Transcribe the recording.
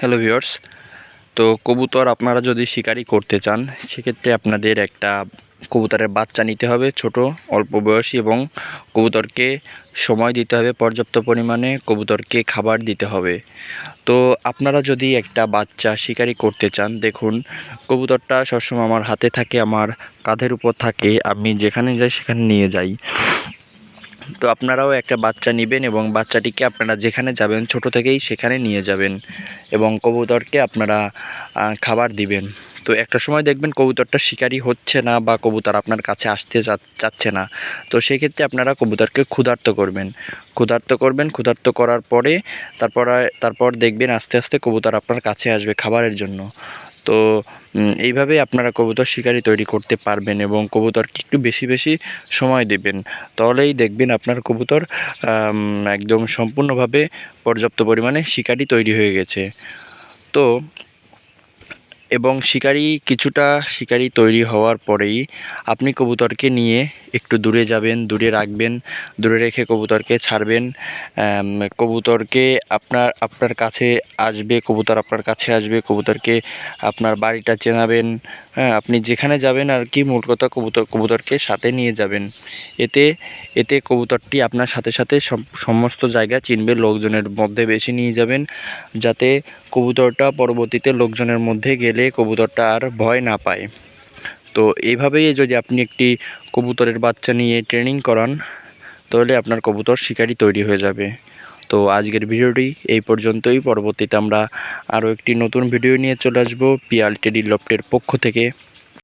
Hello viewers. তো কবুতর আপনারা যদি শিকারি করতে চান সেক্ষেত্রে আপনাদের একটা কবুতরের বাচ্চা নিতে হবে, ছোট অল্প বয়সী, এবং কবুতরকে সময় দিতে হবে, পর্যাপ্ত পরিমাণে কবুতরকে খাবার দিতে হবে। তো আপনারা যদি একটা বাচ্চা শিকারি করতে চান, দেখুন কবুতরটা সবসময় আমার হাতে থাকে, আমার কাঁধের উপর থাকে, আমি যেখানে যাই সেখানে নিয়ে যাই। তো আপনারাও একটা বাচ্চা নেবেন এবং বাচ্চাটিকে আপনারা যেখানে যাবেন ছোট থেকেই সেখানে নিয়ে যাবেন এবং কবুতরকে আপনারা খাবার দিবেন। তো একটা সময় দেখবেন কবুতরটা শিকারি হচ্ছে না বা কবুতর আপনার কাছে আসতে চাচ্ছে না। তো সেক্ষেত্রে আপনারা কবুতরকে ক্ষুধার্ত করার পরে তারপর দেখবেন আস্তে আস্তে কবুতর আপনার কাছে আসবে খাবারের জন্য। তো এইভাবেই আপনারা কবুতর শিকারি তৈরি করতে পারবেন এবং কবুতরকে একটু বেশি বেশি সময় দেবেন। তাহলেই দেখবেন আপনার কবুতর একদম সম্পূর্ণভাবে পর্যাপ্ত পরিমাণে শিকারি তৈরি হয়ে গেছে। তো এবং কিছুটা শিকারি তৈরি হওয়ার পরেই আপনি কবুতরকে নিয়ে একটু দূরে যাবেন, দূরে রাখবেন, দূরে রেখে কবুতরকে ছাড়বেন। কবুতরকে আপনার কাছে আসবে, কবুতর আপনার কাছে আসবে, কবুতরকে আপনার বাড়িটা চেনাবেন। হ্যাঁ, আপনি যেখানে যাবেন আর কি, মূল কথা কবুতরকে সাথে নিয়ে যাবেন। এতে এতে কবুতরটি আপনার সাথে সাথে সমস্ত জায়গা চিনবে, লোকজনের মধ্যে বেশি নিয়ে যাবেন যাতে কবুতরটা পরবর্তীতে লোকজনের মধ্যে গেলে কবুতরটা আর ভয় না পায়। তো এইভাবেই যদি আপনি একটি কবুতরের বাচ্চা নিয়ে ট্রেনিং করান তাহলে আপনার কবুতর শিকারি তৈরি হয়ে যাবে। তো আজকের ভিডিওটি এই পর্যন্তই। পরবর্তীতে আমরা আরও একটি নতুন ভিডিও নিয়ে চলে আসবো পিয়াল টেডি লফটের পক্ষ থেকে।